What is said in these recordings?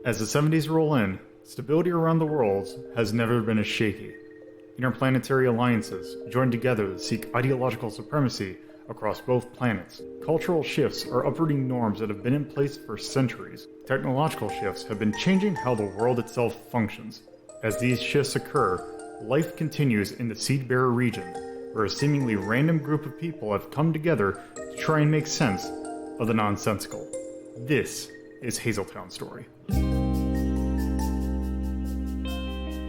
As the 70s roll in, stability around the world has never been as shaky. Interplanetary alliances join together to seek ideological supremacy across both planets. Cultural shifts are uprooting norms that have been in place for centuries. Technological shifts have been changing how the world itself functions. As these shifts occur, life continues in the Seedbearer region, where a seemingly random group of people have come together to try and make sense of the nonsensical. This is Hazeltown Story.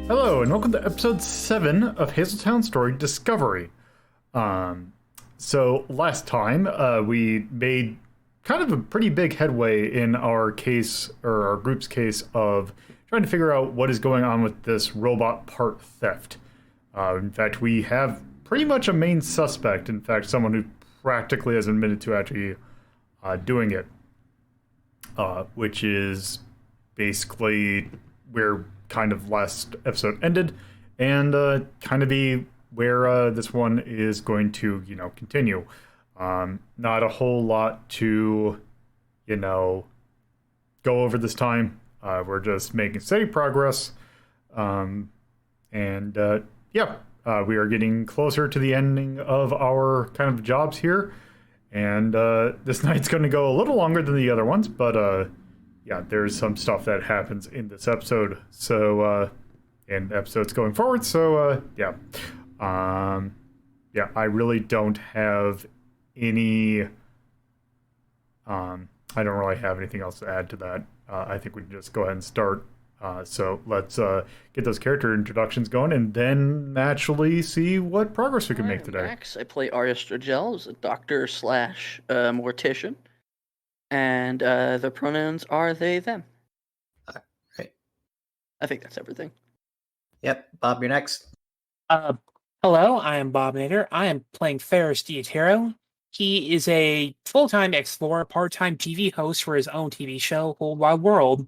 Hello, and welcome to episode 7 of Hazeltown Story Discovery. So last time, we made kind of a pretty big headway in our case, or our group's case, of trying to figure out what is going on with this robot part theft. In fact, we have pretty much a main suspect, in fact, someone who practically has admitted to actually doing it, which is basically where kind of last episode ended, and kind of be where this one is going to, continue. Not a whole lot to, go over this time. We're just making steady progress, we are getting closer to the ending of our kind of jobs here, and this night's going to go a little longer than the other ones, but there's some stuff that happens in this episode, so and episodes going forward, so I really don't have any I don't really have anything else to add to that. I think we can just go ahead and start. So let's get those character introductions going, and then naturally see what progress we can make today. Max. I play Aria Stragelle as a doctor slash mortician, and the pronouns are they, them. Right. I think that's everything. Yep, Bob, you're next. Hello, I am Bobinator. I am playing Ferrus D'Ettero. He is a full-time explorer, part-time TV host for his own TV show, Whole Wide World.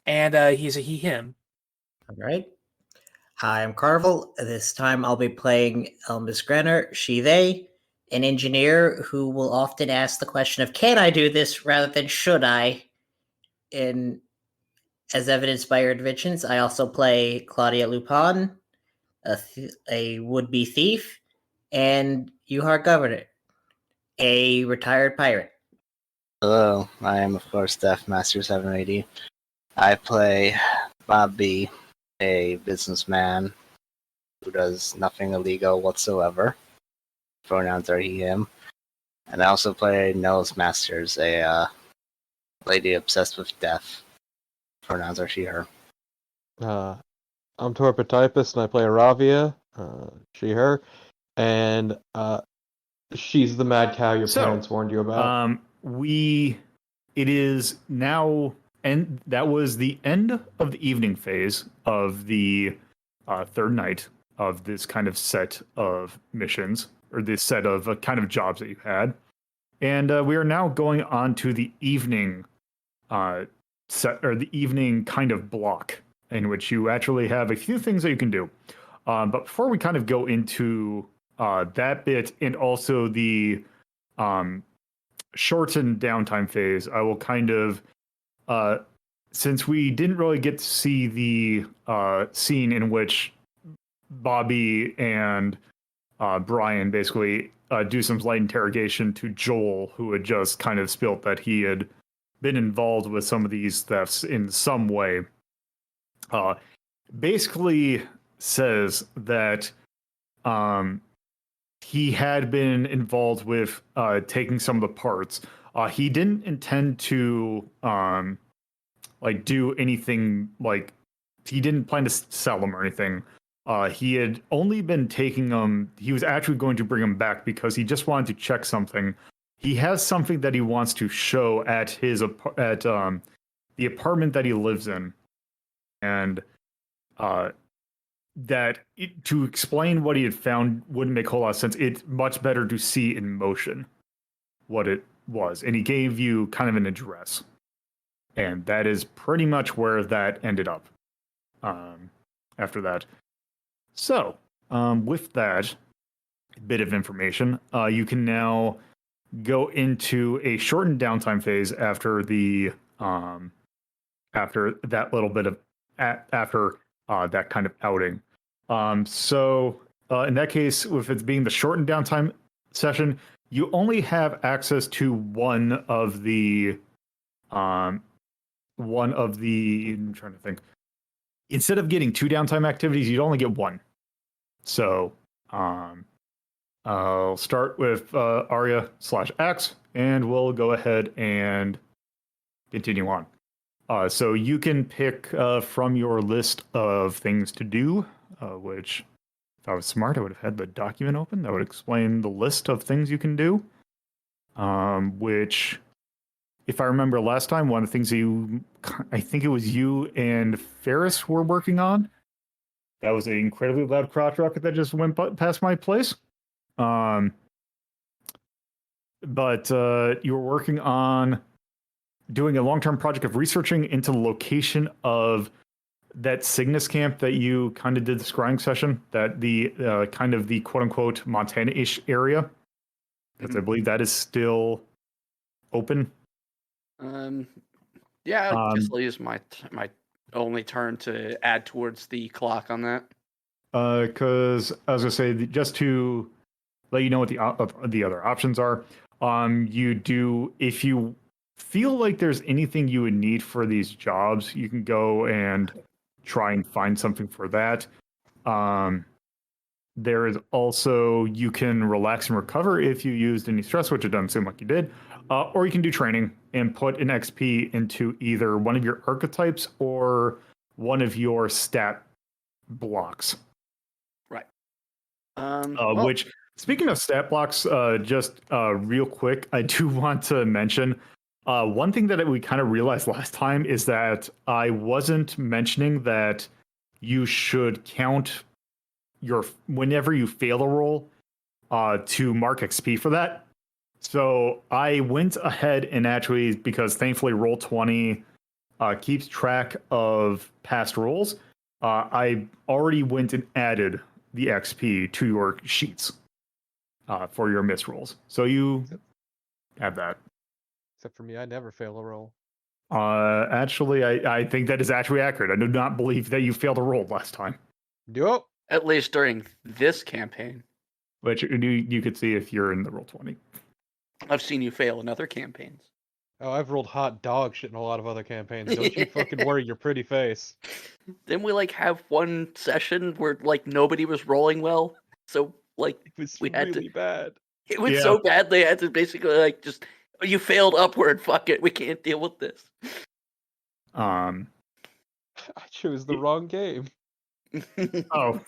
And he's a he/him. All right. Hi, I'm Carnival. This time I'll be playing Miss Grenner, she/they, an engineer who will often ask the question of, can I do this rather than should I? As evidenced by her inventions, I also play Claudia Lupin, a would-be thief, and Yuhar Govenin, a retired pirate. Hello, I am of course Deaf Master 780. I play Bob B, a businessman who does nothing illegal whatsoever. Pronouns are he/him. And I also play Nose Masters, a lady obsessed with death. Pronouns are she/her. I'm TorpidTypist and I play Iravia, she/her, and she's the mad cow your parents warned you about. It is now, and that was the end of the evening phase of the third night of this kind of set of missions, or this set of kind of jobs that you had, and we are now going on to the evening set, or the evening kind of block, in which you actually have a few things that you can do. But before we kind of go into that bit, and also the shortened downtime phase, I will kind of, since we didn't really get to see the scene in which Bobby and Brian basically do some light interrogation to Joel, who had just kind of spilt that he had been involved with some of these thefts in some way, basically says that he had been involved with taking some of the parts. He didn't intend to do anything, he didn't plan to sell them or anything. He had only been taking them. He was actually going to bring them back because he just wanted to check something. He has something that he wants to show at his the apartment that he lives in, and to explain what he had found wouldn't make a whole lot of sense. It's much better to see in motion what it was, and he gave you kind of an address, and that is pretty much where that ended up. After that, so with that bit of information, you can now go into a shortened downtime phase after the after that little bit of after that kind of outing. So in that case, if it's being the shortened downtime session, you only have access to one of the I'm trying to think. Instead of getting 2 downtime activities, you'd only get 1. So I'll start with Aria/X, and we'll go ahead and continue on. So you can pick from your list of things to do, which, if I was smart, I would have had the document open. That would explain the list of things you can do, which, if I remember last time, one of the things I think it was you and Ferrus were working on. That was an incredibly loud crotch rocket that just went past my place. But you were working on doing a long-term project of researching into the location of that Cygnus camp that you kind of did the scrying session, that the kind of the quote-unquote Montana-ish area, because I believe that is still open. Yeah, I guess I'll use my only turn to add towards the clock on that. Because I was gonna say, just to let you know what the other options are. If you feel like there's anything you would need for these jobs, you can go and try and find something for that. There is also, you can relax and recover if you used any stress, which it doesn't seem like you did. Or you can do training and put an XP into either one of your archetypes or one of your stat blocks. Right. Which, speaking of stat blocks, just real quick, I do want to mention one thing that we kind of realized last time is that I wasn't mentioning that you should count whenever you fail a roll to mark XP for that. So I went ahead and actually, because thankfully Roll20 keeps track of past rolls, I already went and added the XP to your sheets for your missed rolls. So you have that. Except for me, I never fail a roll. Actually, I think that is actually accurate. I do not believe that you failed a roll last time. Nope. At least during this campaign. Which you could see if you're in the Roll20. I've seen you fail in other campaigns. Oh, I've rolled hot dog shit in a lot of other campaigns. Don't you fucking worry your pretty face. Didn't we have one session where nobody was rolling well? So It was we had really bad. It was so bad they had to basically just, you failed upward, fuck it, we can't deal with this. I chose the wrong game. Oh.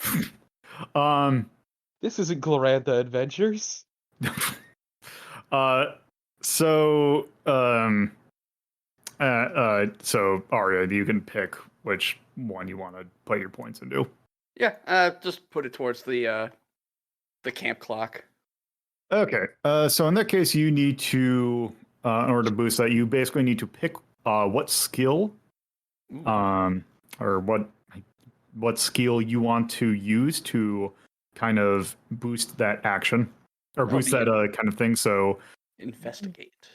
This isn't Glorantha Adventures. So Aria, you can pick which one you want to put your points into. Yeah, just put it towards the camp clock. Okay. So in that case, you need to, in order to boost that, you basically need to pick what skill, or what skill you want to use to kind of boost that action or boost that kind of thing. So investigate.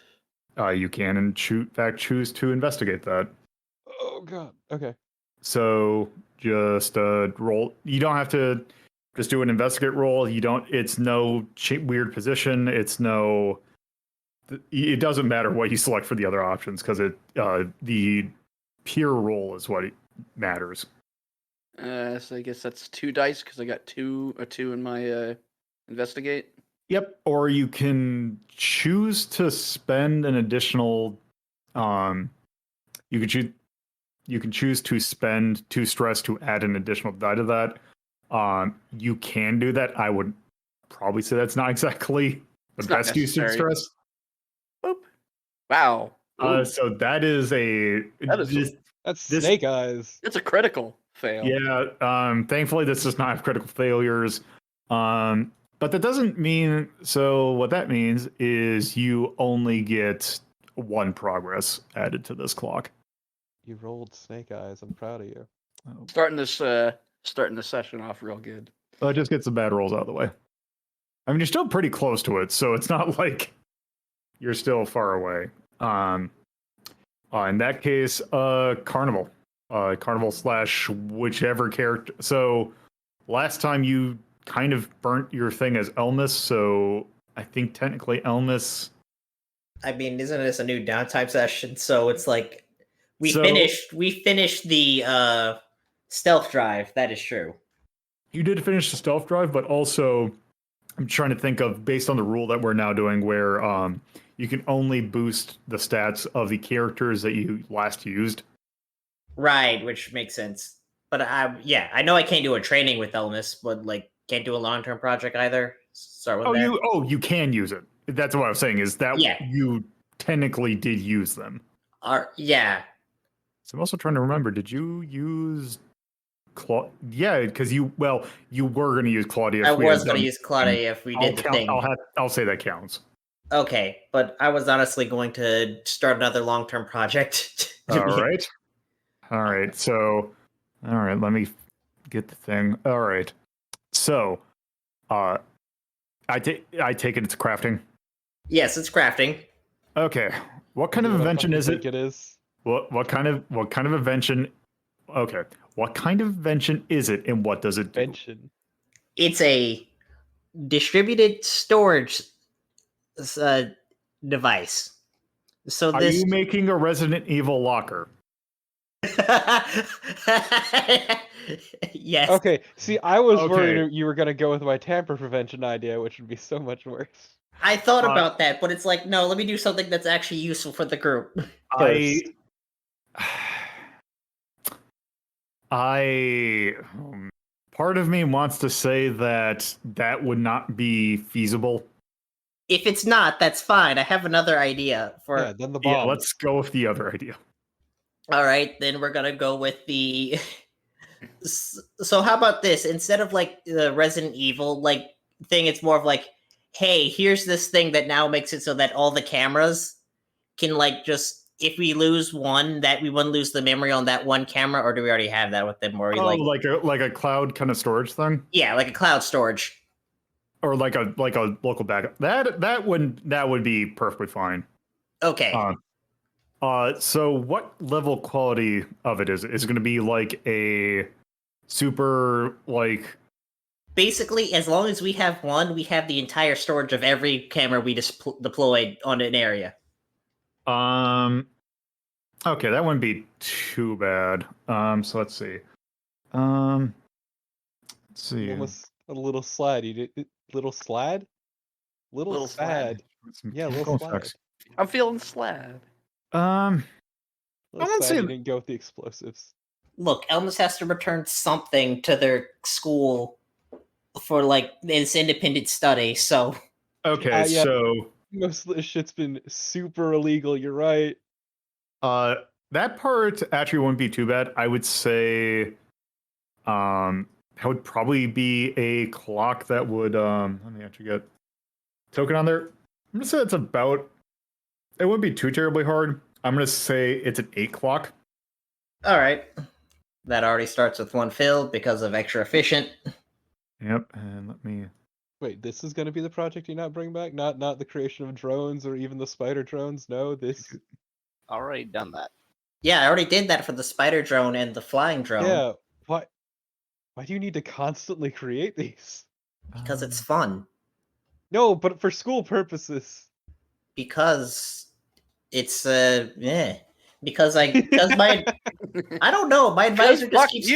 You can choose to investigate that. Oh god. Okay. So just roll. You don't have to just do an investigate roll. It's no weird position. It doesn't matter what you select for the other options because the pure roll is what matters. So I guess that's 2 dice because I got a 2 in my investigate. Yep. Or you can choose to spend an additional. You can choose to spend 2 stress to add an additional die to that. You can do that. I would probably say that's not exactly the best use of stress. Boop. Wow. So that is that's Snake Eyes. It's a critical fail. Yeah. Thankfully, this does not have critical failures. But that doesn't mean. So what that means is you only get 1 progress added to this clock. You rolled Snake Eyes. I'm proud of you. Starting this session off real good. Well, it just gets the bad rolls out of the way. I mean, you're still pretty close to it, so it's not like you're still far away. In that case, Carnival. Carnival slash whichever character. So last time you kind of burnt your thing as Elmas, so I think technically Elmas. I mean, isn't this a new downtime session? So it's like we So- finished the stealth drive. That is true. You did finish the stealth drive, but also I'm trying to think of based on the rule that we're now doing where you can only boost the stats of the characters that you last used. Right, which makes sense. But I know I can't do a training with Elmas, but like can't do a long-term project either. Start with there. You can use it. That's what I was saying, is that you technically did use them. Yeah. So I'm also trying to remember, did you use yeah, because you were going to use Claudia. I was going to use Claudia if we did the thing. I'll say that counts. Okay, but I was honestly going to start another long-term project. All right. So, let me get the thing. All right. So, I take it it's crafting. Yes, it's crafting. Okay. What kind of invention is it? It is. What kind of invention? Okay. What kind of invention is it, and what does it do? Invention. It's a distributed storage device. So Are you making a Resident Evil locker? Yes. Okay, see, I was worried you were going to go with my tamper prevention idea, which would be so much worse. I thought about that, but it's like, no, let me do something that's actually useful for the group. Part of me wants to say that would not be feasible. If it's not, that's fine. I have another idea for. Yeah, then the bomb. Yeah, let's go with the other idea. All right, then we're gonna go with the. So how about this? Instead of like the Resident Evil like thing, it's more of like, hey, here's this thing that now makes it so that all the cameras can like just. If we lose one, that we wouldn't lose the memory on that one camera, or do we already have that with them? Or like a cloud kind of storage thing? Yeah, like a cloud storage. Or like a local backup. That would be perfectly fine. Okay. So what level quality of it is it? Is it going to be like a super like? Basically, as long as we have one, we have the entire storage of every camera we deployed on an area. Okay, that wouldn't be too bad. So let's see. Let's see. Almost a little slide. Little slide? Little sad. Yeah, little slide. I'm feeling slab. I wouldn't say you didn't go with the explosives. Look, Elmas has to return something to their school for like its independent study. So okay, so most of this shit's been super illegal. You're right. That part actually wouldn't be too bad. I would say, that would probably be a clock that would let me actually get token on there. I'm gonna say it's about. It wouldn't be too terribly hard. I'm gonna say it's an 8 clock. All right, that already starts with 1 fill because of extra efficient. Yep, and let me. Wait, this is going to be the project you not bring back? Not the creation of drones or even the spider drones? No, this. Already done that. Yeah, I already did that for the spider drone and the flying drone. Yeah, why do you need to constantly create these? Because it's fun. No, but for school purposes. Because it's because my I don't know, my advisor just keeps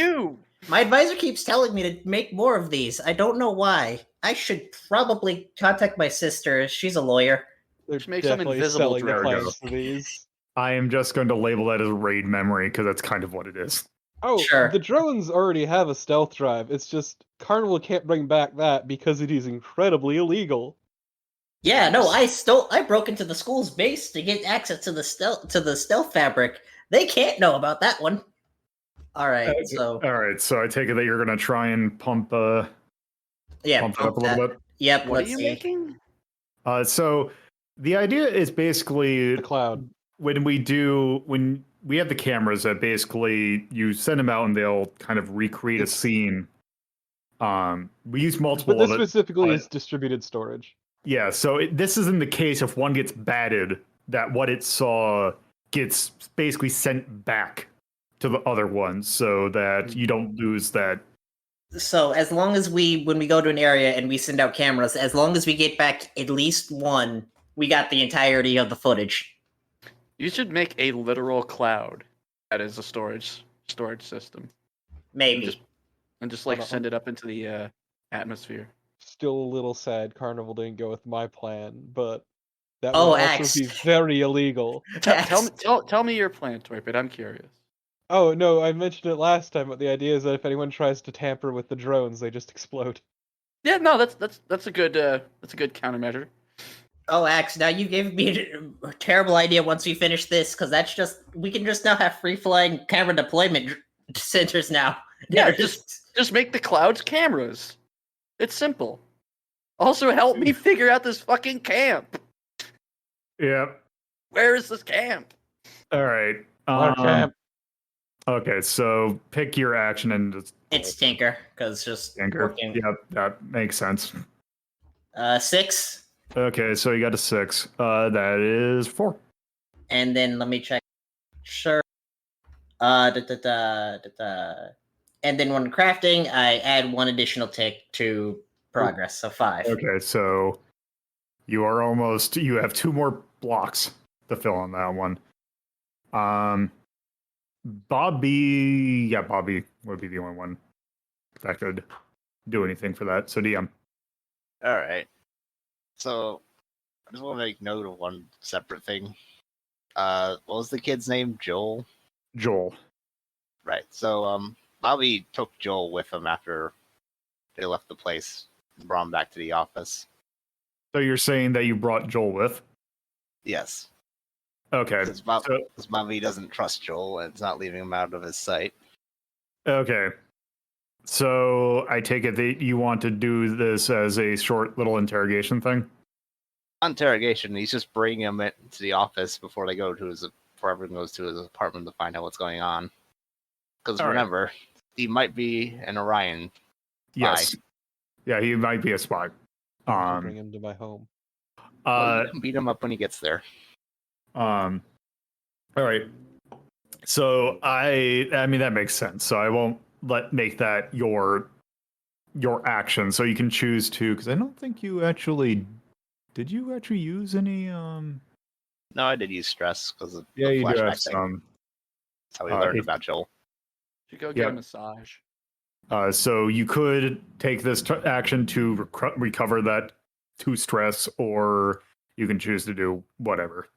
my advisor keeps telling me to make more of these. I don't know why. I should probably contact my sister. She's a lawyer. Just make some invisible drones for these. I am just going to label that as raid memory because that's kind of what it is. Oh, sure. The drones already have a stealth drive. It's just Carnival can't bring back that because it is incredibly illegal. Yeah, no, I broke into the school's base to get access to the stealth fabric. They can't know about that one. All right, so I take it that you're going to try and pump it up a little bit. Yep. What are you making? So the idea is basically the cloud. When we have the cameras that basically you send them out and they'll kind of recreate a scene. We use multiple. But this specifically is distributed storage. Yeah, so this isn't the case if one gets batted that what it saw gets basically sent back to the other ones so that you don't lose that. So as long as when we go to an area and we send out cameras, as long as we get back at least one, we got the entirety of the footage. You should make a literal cloud that is a storage system. Maybe. And just like send it up into the atmosphere. Still a little sad Carnival didn't go with my plan, but that Oh, would also Axe. be very illegal. Tell me your plan, Torpid. I'm curious. Oh no, I mentioned it last time, but the idea is that if anyone tries to tamper with the drones, they just explode. Yeah, no, that's a good countermeasure. Oh, Axe, now you gave me a terrible idea once we finish this, because we can just now have free-flying camera deployment centers now. Yeah, just make the clouds cameras. It's simple. Also, help me figure out this fucking camp. Yeah. Where is this camp? All right. Our camp. Okay, so pick your action and just It's Tinker, because just Tinker. working. Yep, that makes sense. 6. Okay, so you got a 6. That is 4. And then let me check. Sure. And then when crafting, I add 1 additional tick to progress, so 5. Okay, so you have 2 more blocks to fill on that one. Bobby would be the only one that could do anything for that. So DM. All right. So I just want to make note of one separate thing. What was the kid's name? Joel. Right. So Bobby took Joel with him after they left the place and brought him back to the office. So you're saying that you brought Joel with? Yes. Okay. Because Bobby doesn't trust Joel and it's not leaving him out of his sight. Okay. So I take it that you want to do this as a short little interrogation thing? Interrogation. He's just bringing him into the office before everyone goes to his apartment to find out what's going on. Because remember, he might be an Orion. Yes. Yeah, he might be a spy. Bring him to my home. Beat him up when he gets there. All right. So I mean that makes sense. So I won't make that your action. So you can choose to, because I don't think you actually did. You actually use any? No, I did use stress because of yeah, the you do flashback have thing. some. That's how we learned about Joel. You go get a massage. So you could take this action to recover that 2 stress, or you can choose to do whatever.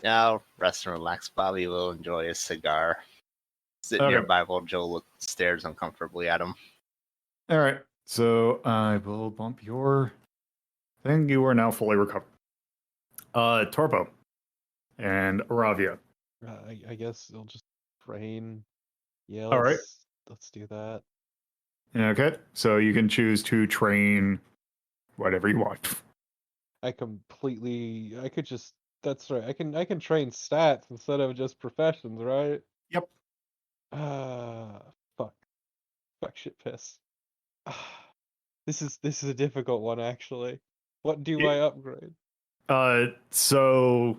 Now, rest and relax. Bobby will enjoy a cigar. Sit nearby while Joel stares uncomfortably at him. All right. So I will bump your thing. You are now fully recovered. Torpo and Aravia. I guess they'll just train. Yeah, All right. Let's do that. Okay. So you can choose to train whatever you want. That's right. I can train stats instead of just professions, right? Yep. Fuck. Fuck shit piss. This is a difficult one actually. What do I upgrade? So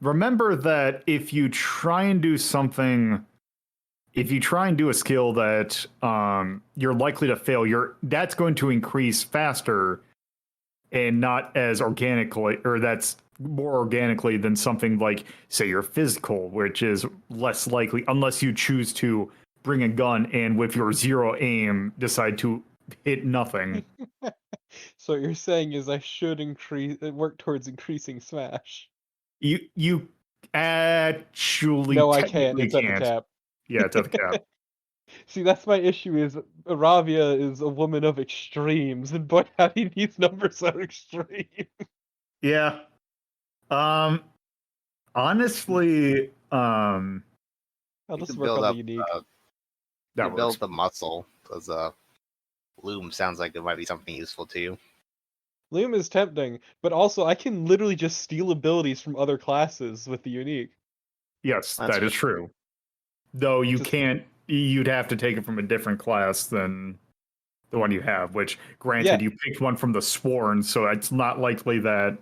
remember that if you try and do a skill that you're likely to fail, that's going to increase faster and not as organically, or that's more organically than something like, say, your physical, which is less likely unless you choose to bring a gun and with your 0 aim decide to hit nothing. So what you're saying is I should work towards increasing smash. You actually no, I can't. It's can't. at the cap. Yeah, it's at the cap. See, that's my issue. Is Iravia is a woman of extremes, and boy, howdy, these numbers are extreme. Yeah. Honestly, I'll just work on the unique. That build the muscle because Loom sounds like it might be something useful to you. Loom is tempting, but also I can literally just steal abilities from other classes with the unique. Yes, that is true. Though you can't. You'd have to take it from a different class than the one you have, which, granted, you picked one from the Sworn, so it's not likely that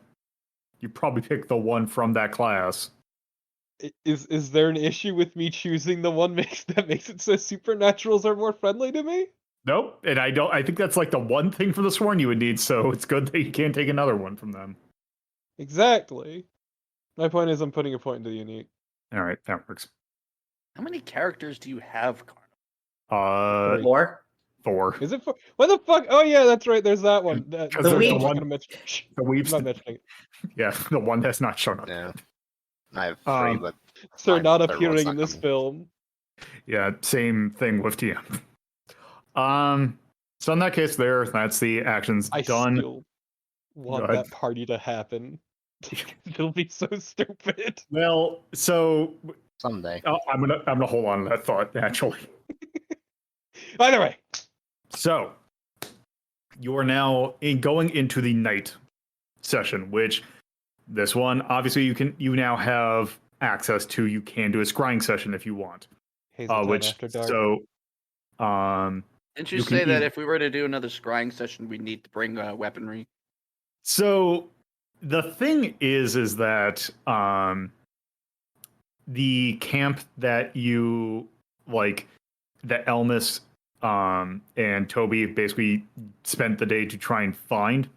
you probably picked the one from that class. Is there an issue with me choosing the one that makes it so supernaturals are more friendly to me? Nope, and I think that's like the one thing for the sworn you would need. So it's good that you can't take another one from them. Exactly. My point is, I'm putting a point into the unique. All right, that works. How many characters do you have, Carnival? 4? 4. Is it? What the fuck? Oh yeah, that's right. There's that one. Because The there's weep. the I'm not one, gonna mention. Shh, the I'm weeps. not mentioning it. Yeah, the one that's not shown up. Yeah. I have 3, Um, but They're my not third one's appearing not in this coming. film. Yeah, same thing with TM. So in that case, that's the actions I done. still want ahead. that party to happen. It'll be so stupid. Well, so Someday. I'm gonna hold on to that thought actually. Either way, So you are now going into the night session, which this one obviously you now have access to. You can do a scrying session if you want. Hazel time Which after dark. so Didn't you You can say that eat- if we were to do another scrying session, we need to bring weaponry? So the thing is that the camp that you like, that Elmas and Toby basically spent the day to try and find.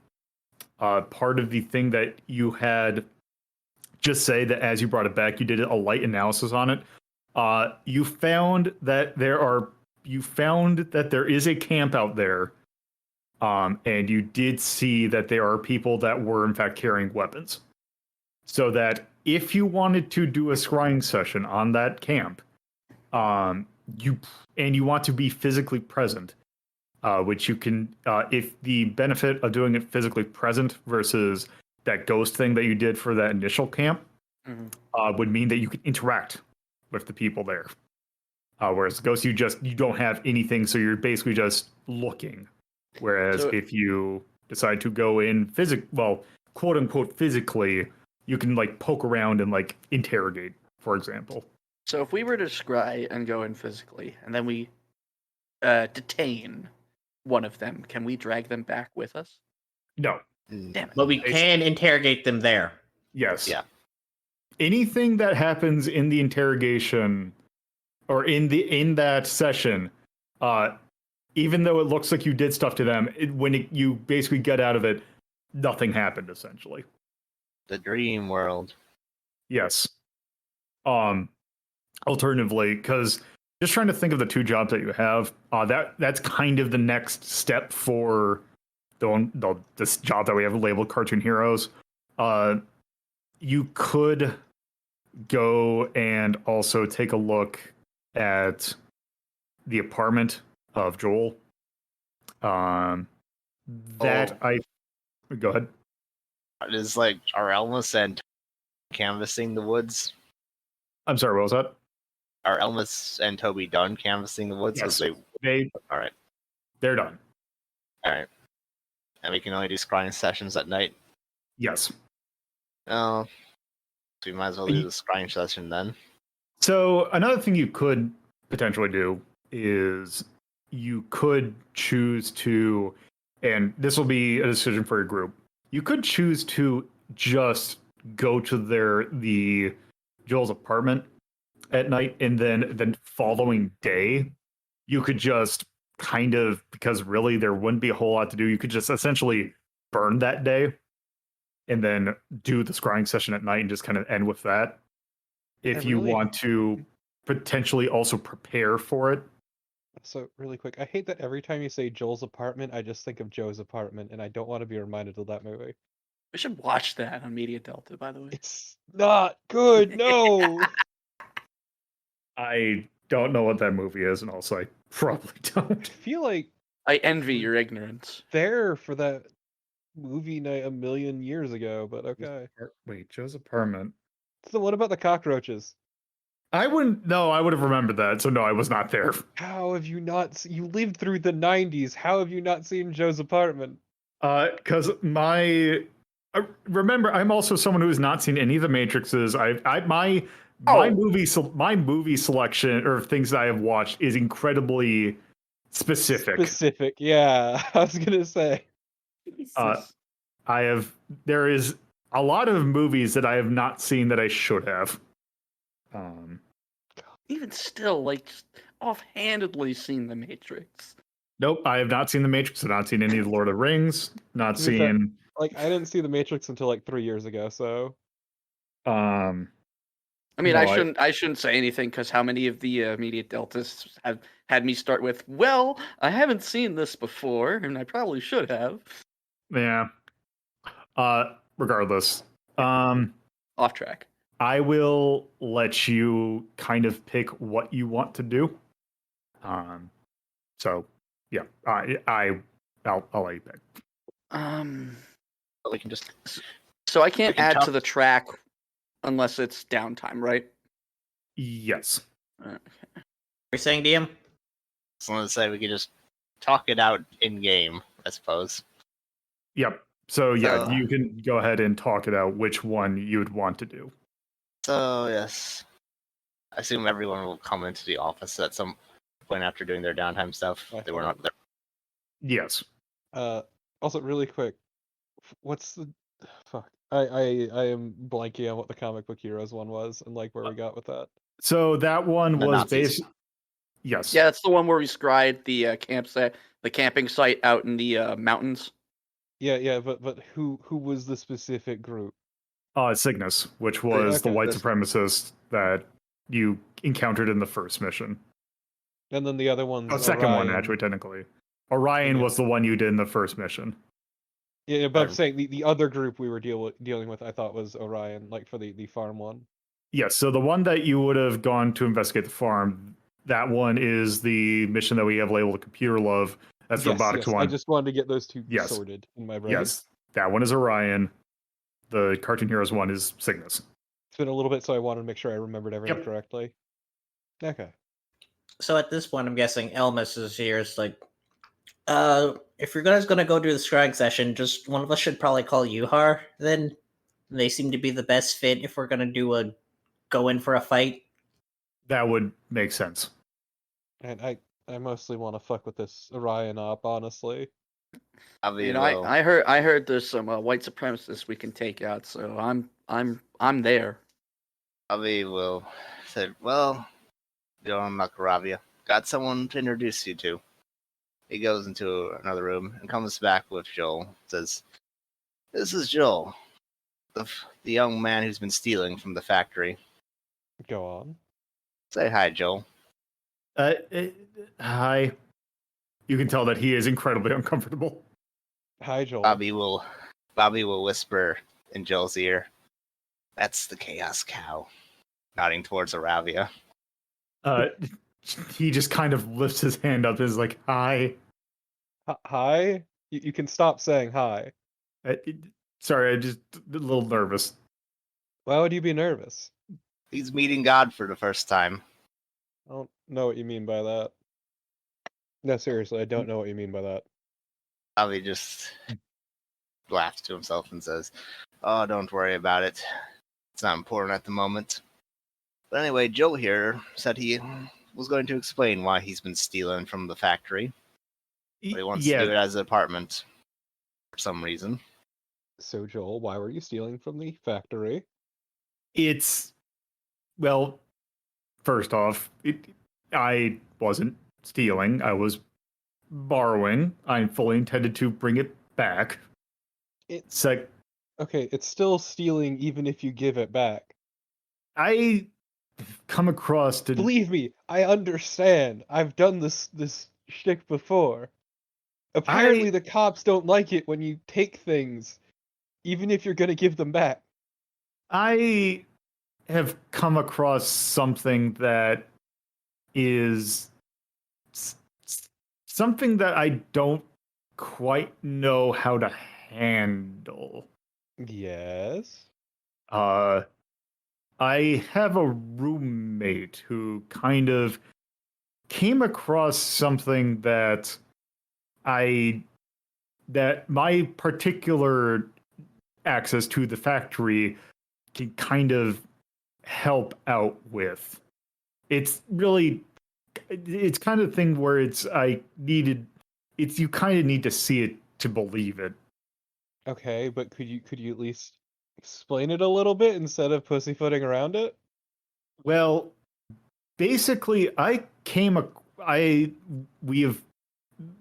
Part of the thing that you had, just say that as you brought it back, you did a light analysis on it. You found that there is a camp out there. And you did see that there are people that were in fact carrying weapons. So that if you wanted to do a scrying session on that camp, you want to be physically present, which you can, if the benefit of doing it physically present versus that ghost thing that you did for that initial camp, would mean that you can interact with the people there. Whereas ghost, you don't have anything, so you're basically just looking. Whereas if you decide to go in quote unquote physically, you can like poke around and like interrogate, for example. So if we were to scry and go in physically, and then we detain one of them, can we drag them back with us? No. Damn it. But we can interrogate them there. Yes. Yeah. Anything that happens in the interrogation or in that session, even though it looks like you did stuff to them, you basically get out of it, nothing happened essentially. The dream world. Yes. Alternatively, because just trying to think of the 2 jobs that you have, that's kind of the next step for this job that we have labeled Cartoon Heroes. You could go and also take a look at the apartment of Joel. Go ahead. Is like are Elmas and canvassing the woods? I'm sorry, what was that? Are Elmas and Toby done canvassing the woods? Yes. All right. They're done. All right. And we can only do scrying sessions at night. Yes. Oh, so we might as well do the scrying session then. So another thing you could potentially do is you could choose to, and this will be a decision for your group, you could choose to just go to Joel's apartment at night, and then the following day you could just kind of, because really there wouldn't be a whole lot to do, you could just essentially burn that day and then do the scrying session at night and just kind of end with that. If you want to potentially also prepare for it. So really quick, I hate that every time you say Joel's apartment, I just think of Joe's apartment, and I don't want to be reminded of that movie. We should watch that on Media Delta, by the way. It's not good. No. I don't know what that movie is, and also I probably don't. I feel like I envy your ignorance. there for that movie night a million years ago, but okay. Wait, Joe's apartment. So what about the cockroaches? I would have remembered that, so no, I was not there. How have you not? You lived through the '90s. How have you not seen Joe's apartment? Because remember, I'm also someone who has not seen any of the Matrixes. My movie selection or things that I have watched is incredibly specific. Specific, yeah. I was gonna say. There is a lot of movies that I have not seen that I should have. Even still, like, just offhandedly seen The Matrix. Nope, I have not seen The Matrix. I've not seen any of the Lord of the Rings. Not To be fair, seen. like, I didn't see The Matrix until like 3 years ago, so Um, I mean, No, I shouldn't say anything because how many of the immediate deltas have had me start with, well, I haven't seen this before, and I probably should have. yeah. Regardless, Off track. I will let you kind of pick what you want to do. So yeah, I'll let you pick. But we can just So I can't can add talk- to the track unless it's downtime, right? Yes. You're saying, DM? so let's say we can just talk it out in game, I suppose. Yep. So yeah, So- you can go ahead and talk it out which one you'd want to do. So yes, I assume everyone will come into the office at some point after doing their downtime stuff. They were not there. Yes. also really quick, what's the fuck? I am blanking on what the comic book heroes one was and like where we got with that. So that one The was Nazis. based. Yes. Yeah, that's the one where we scried the campsite, the camping site out in the mountains. Yeah, but who was the specific group? Cygnus, which was the Okay, white this- supremacist that you encountered in the first mission. And then the other one's Second one, Orion. actually, technically. Orion Yeah. was the one you did in the first mission. Yeah, but I'm Um, saying the other group we were dealing with, I thought was Orion, like for the farm one. Yes, so the one that you would have gone to investigate the farm, that one is the mission that we have labeled Computer Love. That's Yes, Robotics yes. one. I just wanted to get those two Yes. sorted in my brain. Yes, that one is Orion. The Cartoon Heroes one is Cygnus. It's been a little bit, so I wanted to make sure I remembered everything Yep. correctly. Okay. So at this point, I'm guessing Elmas is here. It's like, if you guys gonna go do the scrying session, just one of us should probably call Yuhar. Then they seem to be the best fit if we're gonna go in for a fight. That would make sense. And I mostly want to fuck with this Orion op, honestly. Avi You know, will- I heard there's some white supremacists we can take out, so I'm there. Avi will say, well, John Iravia, got someone to introduce you to. He goes into another room and comes back with Joel. Says, this is Joel, the young man who's been stealing from the factory. Go on. Say hi, Joel. Hi. You can tell that he is incredibly uncomfortable. Hi, Joel. Bobby will whisper in Joel's ear, that's the Chaos Cow, nodding towards Iravia. He just kind of lifts his hand up and is like, hi. Hi? You can stop saying hi. Sorry, I'm just a little nervous. Why would you be nervous? He's meeting God for the first time. I don't know what you mean by that. No, seriously, I don't know what you mean by that. Bobby just laughs to himself and says, oh, don't worry about it. It's not important at the moment. But anyway, Joel here said he was going to explain why he's been stealing from the factory. But he wants to do it as an apartment for some reason. So, Joel, why were you stealing from the factory? It's, well, first off, I wasn't stealing. I was borrowing. I fully intended to bring it back. It's Okay, it's still stealing even if you give it back. I come across to Believe me, I understand. I've done this shtick before. Apparently, the cops don't like it when you take things, even if you're gonna give them back. I have come across something that is something that I don't quite know how to handle. Yes. I have a roommate who kind of came across something that my particular access to the factory can kind of help out with. It's kind of thing where you kind of need to see it to believe it. Okay, but could you at least explain it a little bit instead of pussyfooting around it? Well, basically, we have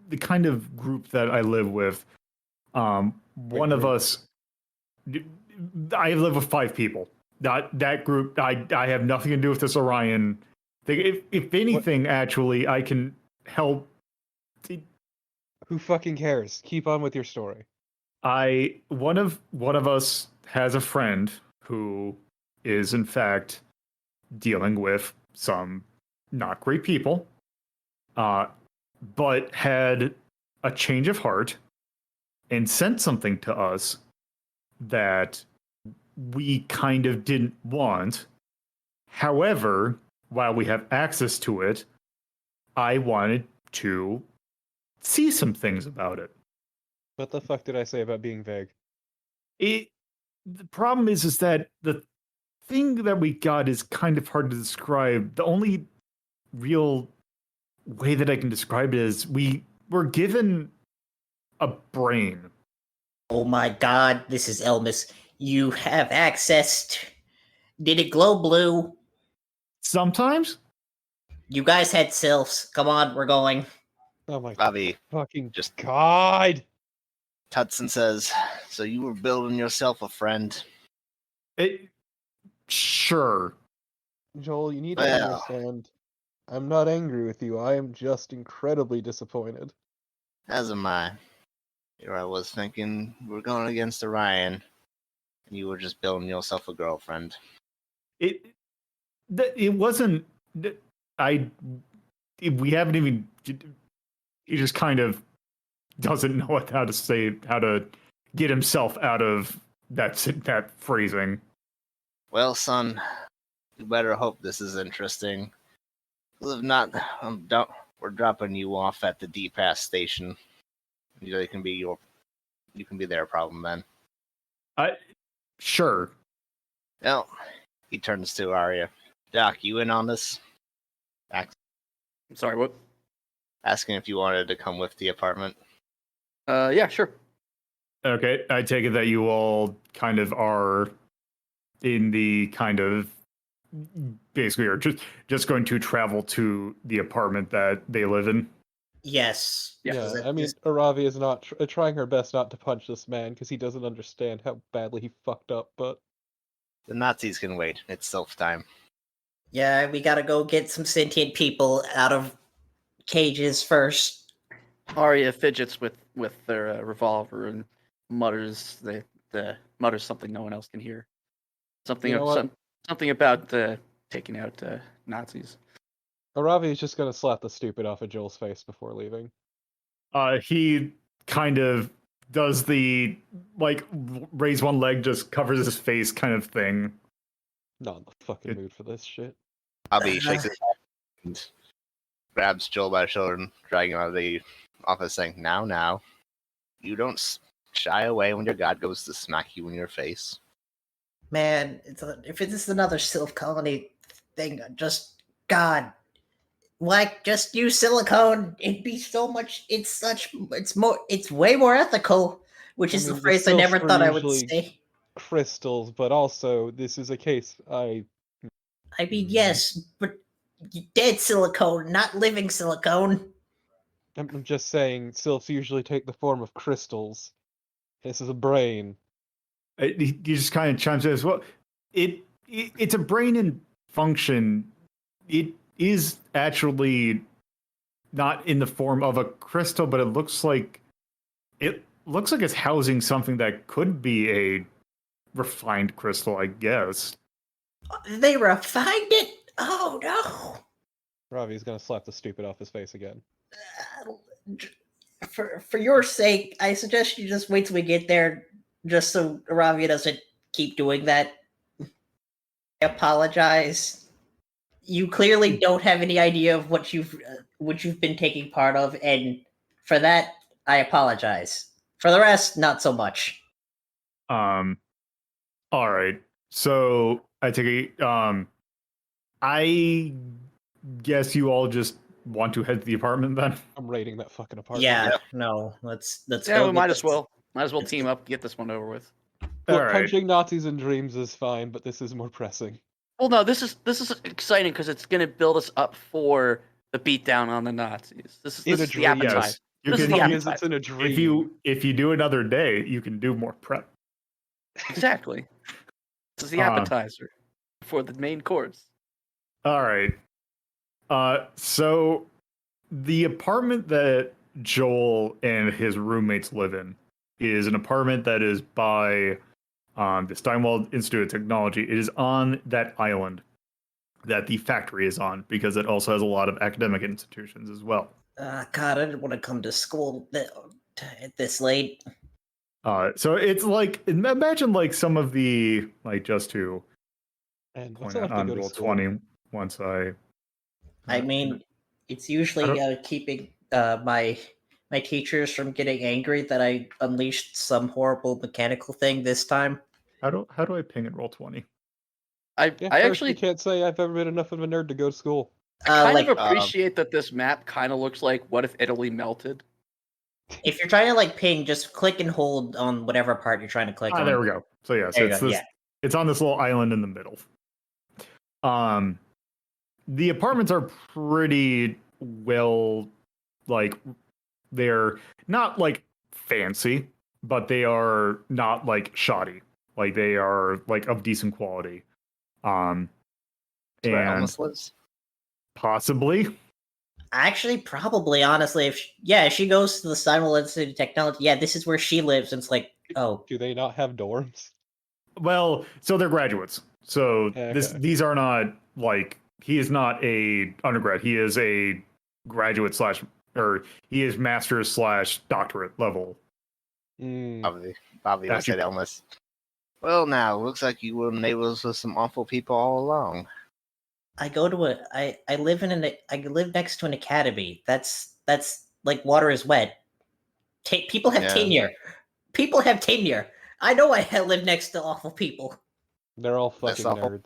the kind of group that I live with. One of group? us, I live with 5 people. That group, I have nothing to do with this Orion thing. If anything, actually, I can help. Who fucking cares? Keep on with your story. One of us has a friend who is in fact dealing with some not great people, but had a change of heart and sent something to us that we kind of didn't want. However, while we have access to it, I wanted to see some things about it. What the fuck did I say about being vague? The problem is that the thing that we got is kind of hard to describe. The only real way that I can describe it is we were given a brain. Oh my god, this is Elmas. You have access to... Did it glow blue? Sometimes? You guys had sylphs. Come on, we're going. Oh my Bobby, fucking just- god! Tutson says, so you were building yourself a friend. Sure. Joel, you need to Well. understand. I'm not angry with you. I am just incredibly disappointed. As am I. Here I was thinking we're going against Orion, and you were just building yourself a girlfriend. It wasn't. We haven't even. He just kind of doesn't know how to get himself out of that phrasing. Well, son, you better hope this is interesting. 'Cause if not, we're dropping you off at the D-Pass station. You can be their problem then. Sure. Well, he turns to Aria. Doc, you in on this? I'm sorry, what? Asking if you wanted to come with the apartment. Yeah, sure. Okay, I take it that you all kind of are in the kind of basically are just going to travel to the apartment that they live in. Yes. Yeah. I mean, Iravia is not trying her best not to punch this man because he doesn't understand how badly he fucked up, but... The Nazis can wait. It's self-time. Yeah, we gotta go get some sentient people out of cages first. Aria fidgets with their revolver and mutters mutters something no one else can hear. Something You know what? something about taking out Nazis. Iravia is just gonna slap the stupid off of Joel's face before leaving. He kind of does the raise one leg, just covers his face kind of thing. Not in the fucking mood for this shit. Bobby shakes his head and grabs Joel by the shoulder and dragging him out of the office, saying, Now, you don't shy away when your god goes to smack you in your face. Man, if this is another Sylph colony thing, God, just use silicone. It'd be so much. It's way more ethical, which is the mean, phrase I sylphs never were thought I would usually say. crystals, but also this is a case I mean, yes, but dead silicone, not living silicone. I'm just saying sylphs usually take the form of crystals. This is a brain. He just kind of chimes in as well. It's a brain in function. It is actually not in the form of a crystal, but it looks like it's housing something that could be a refined crystal, I guess. They refined it. Oh no! Ravi's gonna slap the stupid off his face again. For your sake, I suggest you just wait till we get there, just so Iravia doesn't keep doing that. I apologize. You clearly don't have any idea of what you've been taking part of, and for that, I apologize. For the rest, not so much. All right. So I take it. I guess you all just want to head to the apartment then. I'm raiding that fucking apartment. Yeah, no, let's Yeah, go. we get might as this- well team up, get this one over with. Look, All right. punching Nazis in dreams is fine, but this is more pressing. Well, no, this is exciting because it's going to build us up for the beatdown on the Nazis. This In is a the dream. appetizer. Yes, you This is can. the Long as it's appetizer. in a dream. If you do another day, you can do more prep. Exactly. This is the appetizer for the main course. All right. So the apartment that Joel and his roommates live in is an apartment that is by the Steinwald Institute of Technology. It is on that island that the factory is on because it also has a lot of academic institutions as well. God, I didn't want to come to school this late. So it's like, imagine like some of the, like, just to And point what's it out like to on go to roll school? 20 once I mean, it's usually keeping my teachers from getting angry that I unleashed some horrible mechanical thing this time. how do I ping in roll 20? I Yeah, I personally actually can't say I've ever been enough of a nerd to go to school. kind Like, of appreciate that this map kind of looks like what if Italy melted. if you're trying to like ping, just click and hold on whatever part you're trying to click on. There we go. So yeah, so There you it's go, this. yeah. It's on this little island in the middle. The apartments are pretty well, like, they're not like fancy, but they are not like shoddy. Like they are like of decent quality. That's where And Elmas lives. possibly. Actually, probably, honestly, if she goes to the Steinwald Institute of Technology, yeah, this is where she lives. And it's like, oh, Do they not have dorms? Well, so they're graduates. So Okay. these are not like, he is not a undergrad. He is a graduate slash, or he is master's slash doctorate level. Mm. Bobby looks at Elmas. Well, now looks like you were neighbors with some awful people all along. I live next to an academy. That's like water is wet. People have Yeah. tenure. People have tenure. I know I live next to awful people. They're all That's fucking awful.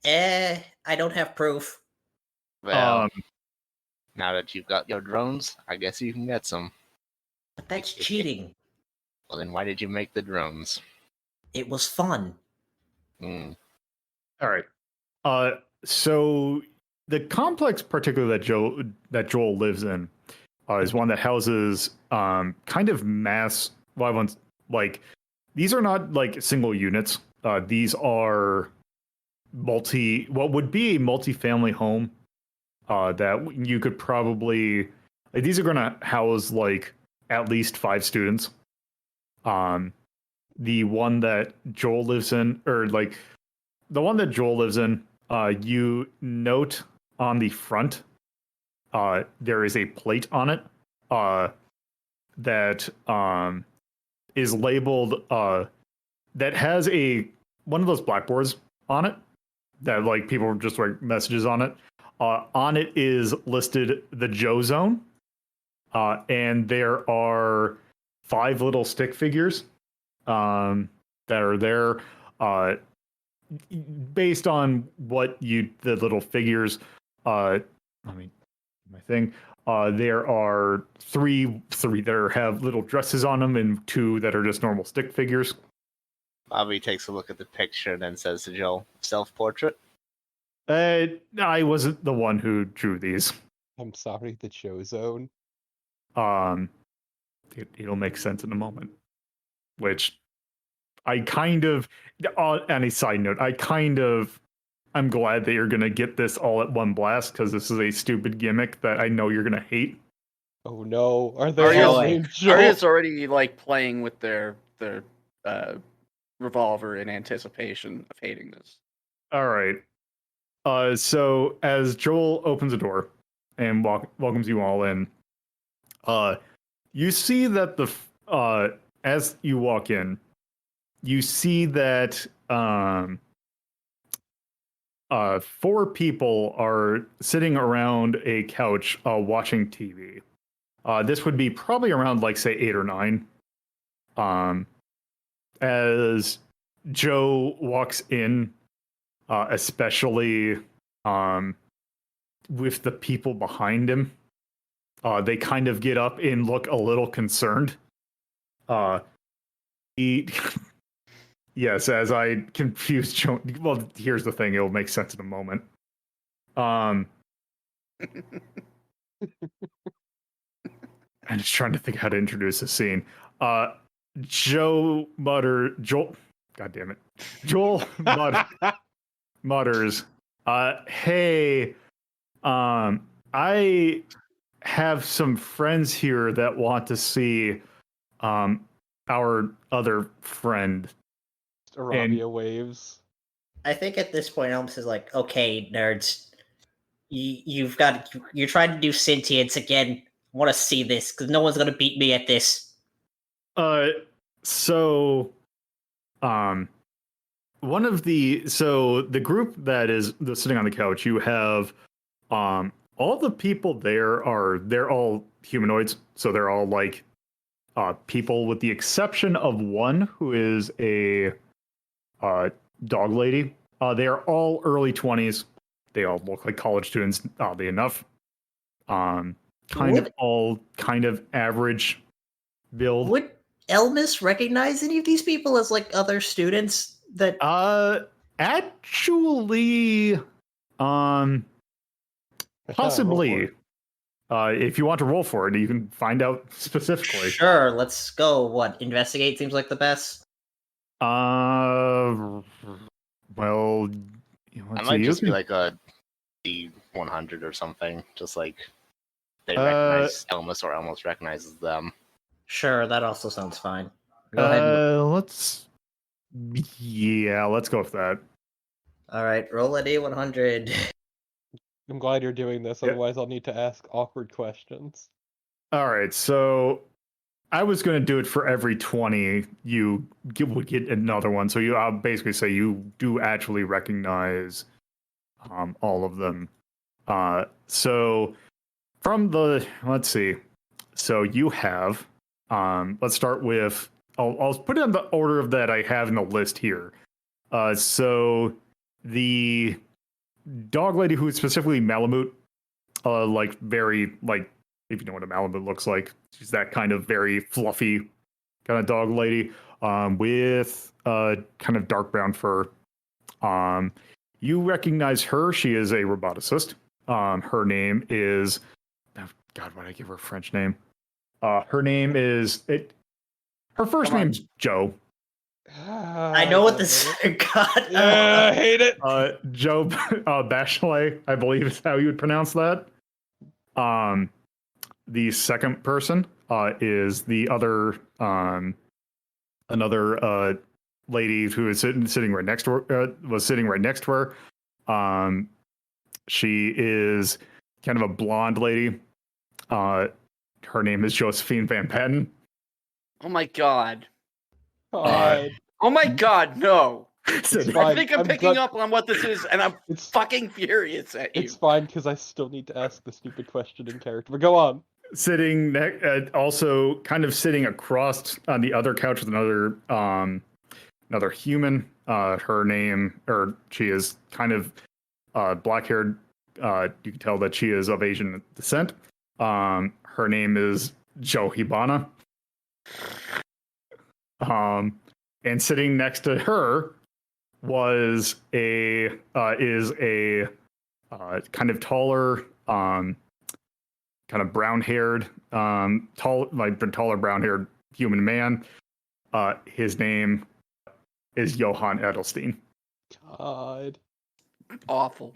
nerds. I don't have proof. Well, now that you've got your drones, I guess you can get some. But that's cheating. Well, then why did you make the drones? It was fun. Hmm. All right. So the complex, particularly that Joel lives in, is one that houses kind of mass. Well, like, these are not like single units. These are what would be a multi-family home that you could probably, like, these are going to house like at least 5 students. The one that Joel lives in, or like the one that Joel lives in, you note on the front, there is a plate on it that is labeled, that has one of those blackboards on it that like people just write messages on it. On it is listed the Joe Zone, and there are 5 little stick figures that are there. Based on what the little figures, I mean, my thing, there are three that have little dresses on them, and 2 that are just normal stick figures. Bobby takes a look at the picture and then says to Joel, self-portrait? I wasn't the one who drew these. I'm sorry, the show zone. It'll make sense in a moment. Which I kind of, on a side note, I'm glad that you're gonna get this all at one blast, because this is a stupid gimmick that I know you're gonna hate. Oh no, are they Aria's- all named Joel? Aria's already like playing with their revolver in anticipation of hating this. All right. So as Joel opens the door and welcomes you all in, you see that as you walk in, you see that 4 people are sitting around a couch watching TV. This would be probably around, like, say, 8 or 9. As Joe walks in, especially with the people behind him, they kind of get up and look a little concerned. He Yes, as I confused Joan. Well, here's the thing. It'll make sense in a moment. I'm just trying to think how to introduce the scene. Joel. God damn it. Joel mutters, hey, I have some friends here that want to see our other friend. Aravia waves. I think at this point, Elms is like, okay, nerds, you're trying to do sentience again. I want to see this because no one's gonna beat me at this. So, the group that is sitting on the couch, you have, all the people they're all humanoids, so they're all like, people with the exception of one who is a, dog lady. They are all early 20s. They all look like college students, oddly enough. Kind of average build. Would Elmis recognize any of these people as like other students that? Actually, possibly. If you want to roll for it, you can find out specifically. Sure, let's go. What, investigate seems like the best. Well, I might just be like a D100 or something, just like they recognize Elmas or Elmas recognizes them. Sure, that also sounds fine. Go ahead. Let's go with that. All right, roll a D100. I'm glad you're doing this, otherwise I'll need to ask awkward questions. All right, so I was going to do it for every 20 you would get another one. So I'll basically say you do actually recognize all of them. So from let's see. So you have, let's start with, I'll put it in the order of that I have in the list here. So the dog lady who is specifically Malamute, like very, like, if you know what a Malamute looks like, she's that kind of very fluffy kind of dog lady, with kind of dark brown fur. You recognize her. She is a roboticist. Her name is, oh God, why did I give her a French name? Her name is her first name's Joe. I know what this. God, I hate it. Joe Bachelet, I believe is how you would pronounce that. The second person is the other another lady who is sitting right next to her. Was sitting right next to her. She is kind of a blonde lady. Her name is Josephine Van Patten. Oh my god. God. Oh my god, no. So It's I fine. think I'm picking up on what this is, and I'm fucking furious at you. It's fine, because I still need to ask the stupid question in character. But go on. sitting also kind of sitting across on the other couch with another human. She is kind of black-haired. You can tell that she is of Asian descent. Her name is Jo Hibana. And sitting next to her is a kind of taller, kind of brown-haired, taller brown-haired human man. His name is Johan Edelstein. God. Awful.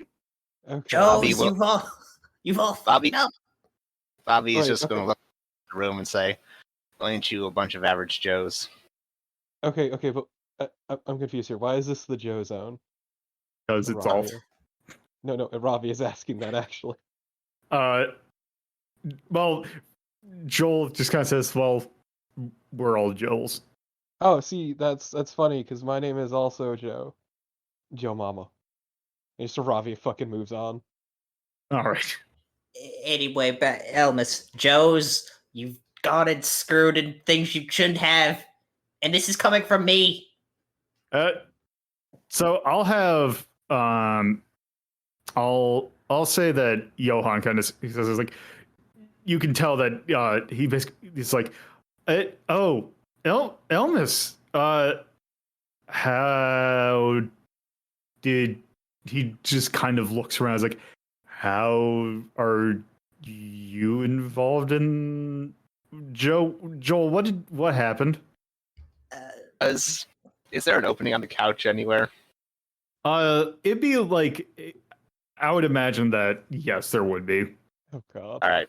Okay. Joe, Bobby, you've all Bobby- fucked up. Bobby is Right, just okay. going to look at the room and say, "Ain't you a bunch of average Joes?" Okay, but I'm confused here. Why is this the Joe zone? Because it's all. Aravia. No, Aravia is asking that actually. Well, Joel just kind of says, "Well, we're all Joels." Oh, see, that's funny because my name is also Joe. Joe Mama. And just Aravia fucking moves on. All right. Anyway, Elmas, Joe's, you've got it screwed in things you shouldn't have, and this is coming from me. So I'll have I'll say that Johan kind of he says like, you can tell that he's like, Elmas, how did he just kind of looks around? He's like, how are you involved in Joel? What happened? Is there an opening on the couch anywhere? It'd be like, I would imagine that yes, there would be. Oh god. All right,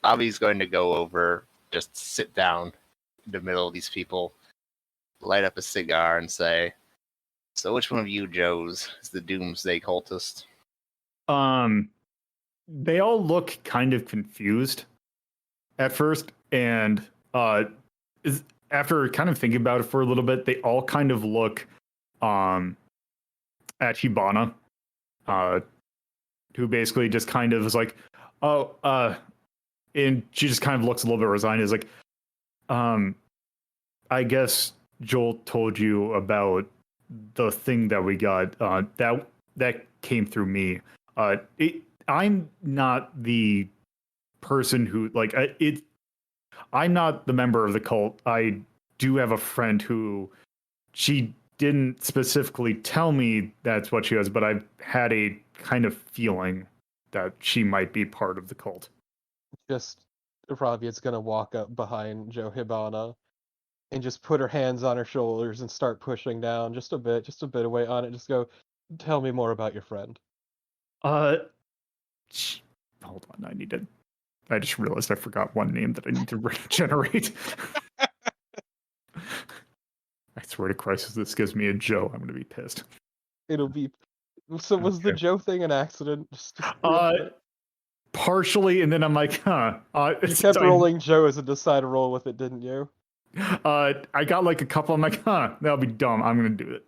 Bobby's going to go over, just sit down in the middle of these people, light up a cigar, and say, "So, which one of you Joes is the Doomsday cultist?" They all look kind of confused at first, and after kind of thinking about it for a little bit, they all kind of look at Hibana, who basically just kind of is like, oh, and she just kind of looks a little bit resigned. Is like, I guess Joel told you about the thing that we got. That came through me. I'm not the person who I'm not the member of the cult. I do have a friend who she didn't specifically tell me that's what she was, but I've had a kind of feeling that she might be part of the cult. Just Ravia's gonna walk up behind Joe Hibana and just put her hands on her shoulders and start pushing down just a bit away on it. Just go, tell me more about your friend. Hold on, I just realized I forgot one name that I need to generate. I swear to Christ, if this gives me a Joe, I'm going to be pissed. It'll be. So was the Joe thing an accident? Just partially, and then I'm like, huh. You kept rolling Joe as a decide to roll with it, didn't you? I got like a couple. I'm like, huh, that'll be dumb. I'm going to do it.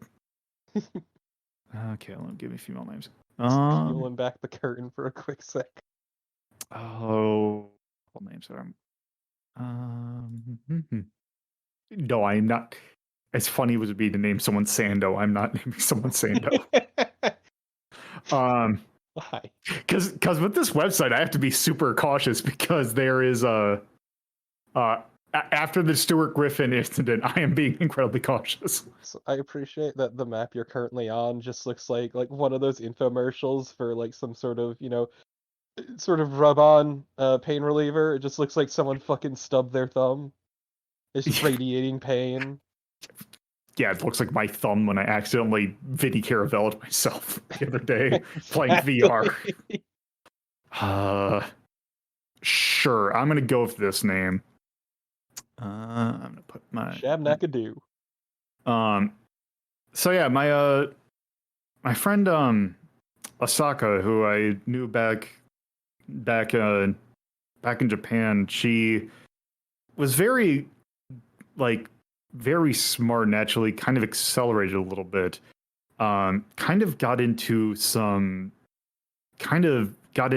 Okay, let me give me a few more names. Peeling back the curtain for a quick sec. Oh, what names are no, I'm not. As funny as it would be to name someone Sando, I'm not naming someone Sando. Why? Because with this website, I have to be super cautious because there is after the Stuart Griffin incident, I am being incredibly cautious. So I appreciate that the map you're currently on just looks like one of those infomercials for like some sort of sort of rub-on pain reliever. It just looks like someone fucking stubbed their thumb. It's just radiating pain. Yeah, it looks like my thumb when I accidentally Vinny Caravela'd myself the other day playing VR. Sure, I'm gonna go with this name. I'm gonna put my Shabnakadoo. So yeah, my friend Asaka, who I knew back in Japan, she was very smart and actually kind of accelerated a little bit. Kind of got in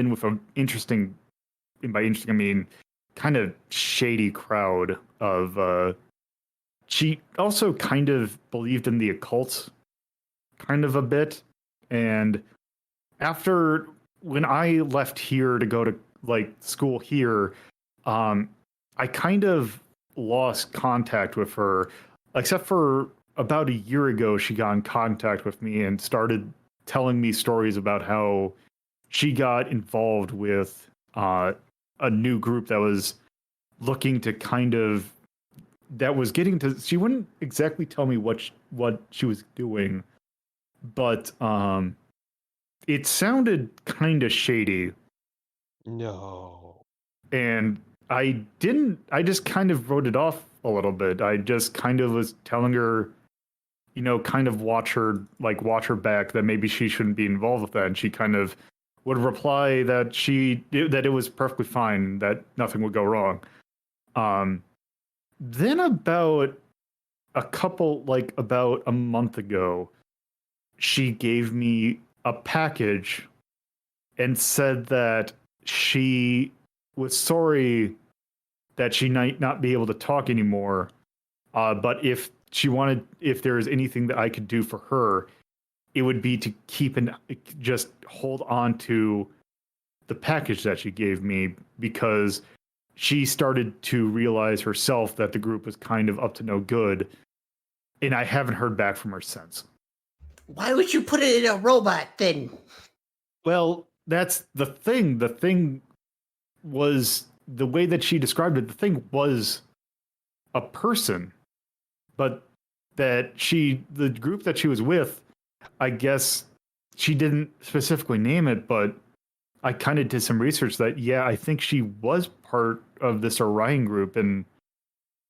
with an interesting, and by interesting I mean kind of shady crowd of she also kind of believed in the occult kind of a bit. And after when I left here to go to school here, I kind of lost contact with her, except for about a year ago she got in contact with me and started telling me stories about how she got involved with a new group that was looking to she wouldn't exactly tell me what she was doing, but it sounded kind of shady. No. And I just kind of wrote it off a little bit. I just kind of was telling her, kind of watch her back, that maybe she shouldn't be involved with that. And she kind of would reply that that it was perfectly fine, that nothing would go wrong. Then about a month ago, she gave me a package and said that she was sorry that she might not be able to talk anymore, but if there is anything that I could do for her, it would be to just hold on to the package that she gave me, because she started to realize herself that the group was kind of up to no good, and I haven't heard back from her since. Why would you put it in a robot then? Well, that's the thing. The thing was the way that she described it. The thing was a person, but that the group that she was with, I guess she didn't specifically name it, but I kind of did some research that, yeah, I think she was part of this Orion group. And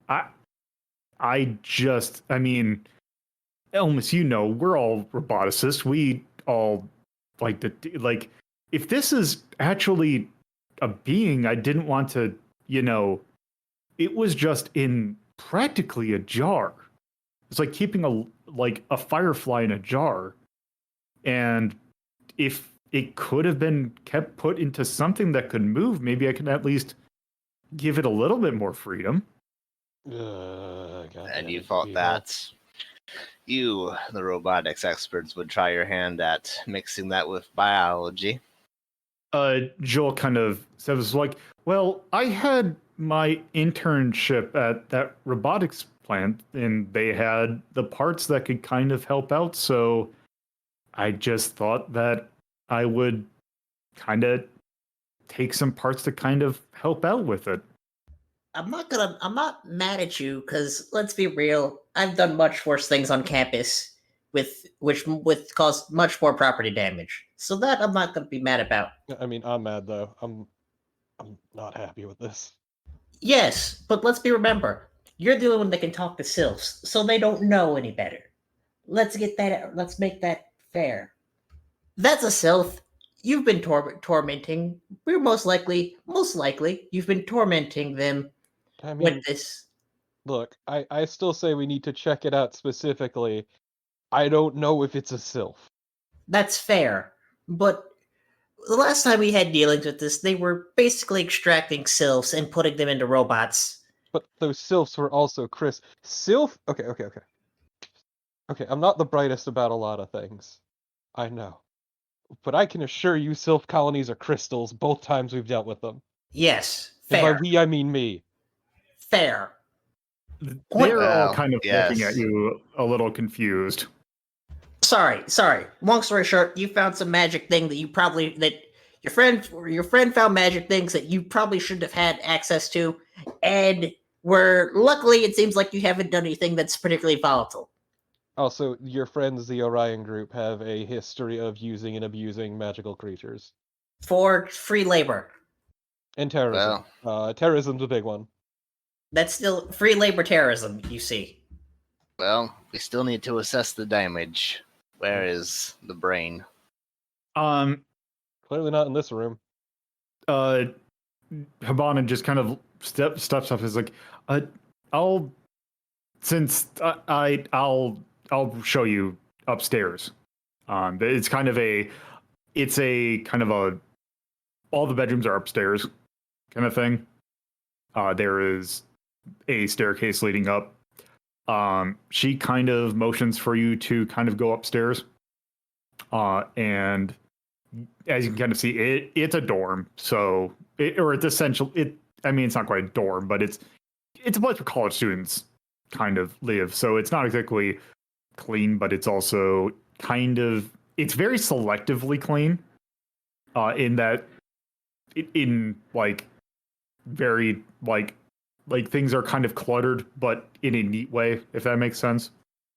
I mean, Elmas, we're all roboticists. We all like, if this is actually a being, I didn't want to, it was just in practically a jar. It's like keeping a firefly in a jar. And if it could have been kept put into something that could move, maybe I can at least give it a little bit more freedom. And you thought that you, the robotics experts, would try your hand at mixing that with biology. Joel kind of says, like, well, I had my internship at that robotics plant, and they had the parts that could kind of help out, so I just thought that I would kind of take some parts to kind of help out with it. I'm not mad at you, because let's be real, I've done much worse things on campus which caused much more property damage. So that I'm not gonna be mad about. I mean, I'm mad though. I'm not happy with this. Yes, but remember, you're the only one that can talk to sylphs, so they don't know any better. Let's make that fair. That's a sylph. You've been tormenting. We're most likely, you've been tormenting them with this. Look, I still say we need to check it out specifically. I don't know if it's a sylph. That's fair, but the last time we had dealings with this, they were basically extracting sylphs and putting them into robots. But those sylphs were also Sylph? Okay. Okay, I'm not the brightest about a lot of things. I know. But I can assure you sylph colonies are crystals both times we've dealt with them. Yes, fair. fair. And by we, I mean me. Fair. They're all kind of looking at you a little confused. Sorry. Long story short, you found some magic thing that your friend found magic things that you probably shouldn't have had access to, and luckily it seems like you haven't done anything that's particularly volatile. Also, your friends, the Orion group, have a history of using and abusing magical creatures. For free labor. And terrorism. Terrorism's a big one. That's still free labor terrorism, you see. Well, we still need to assess the damage. Where is the brain? Clearly not in this room. Habana just kind of steps up and is like, I'll show you upstairs. It's all the bedrooms are upstairs kind of thing. There is a staircase leading up. She kind of motions for you to kind of go upstairs. And as you can kind of see, it's a dorm. So, it's not quite a dorm, but it's a place where college students kind of live. So it's not exactly clean, but it's also it's very selectively clean. In that, very things are kind of cluttered, but in a neat way, if that makes sense.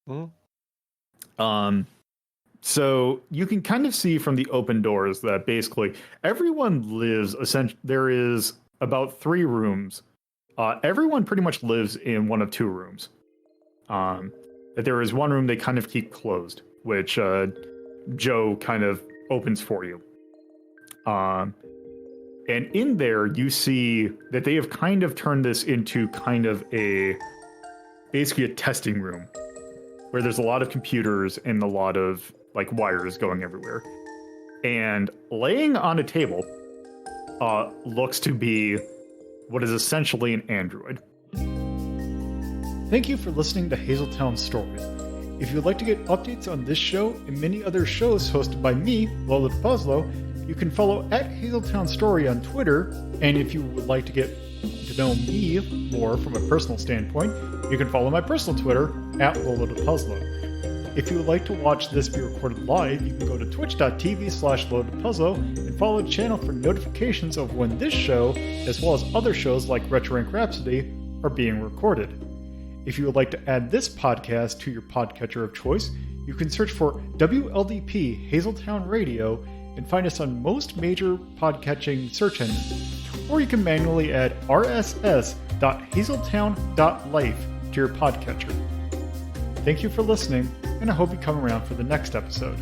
Mm-hmm. So you can kind of see from the open doors that basically everyone lives. There is about 3 rooms. Everyone pretty much lives in one of 2 rooms. That there is one room they kind of keep closed, which Joe kind of opens for you. And in there, you see that they have kind of turned this into kind of basically a testing room, where there's a lot of computers and a lot of wires going everywhere. And laying on a table looks to be what is essentially an android. Thank you for listening to Hazeltown Stories. If you'd like to get updates on this show and many other shows hosted by me, LoloDePuzlo, You can follow at Hazeltown Story on Twitter, and if you would like to get to know me more from a personal standpoint, you can follow my personal Twitter at LoloDePuzlo. If you would like to watch this be recorded live, you can go to twitch.tv/LoloDePuzlo and follow the channel for notifications of when this show, as well as other shows like Retro Rank Rhapsody, are being recorded. If you would like to add this podcast to your podcatcher of choice, you can search for WLDP Hazeltown Radio and find us on most major podcatching search engines, or you can manually add rss.hazeltown.life to your podcatcher. Thank you for listening, and I hope you come around for the next episode.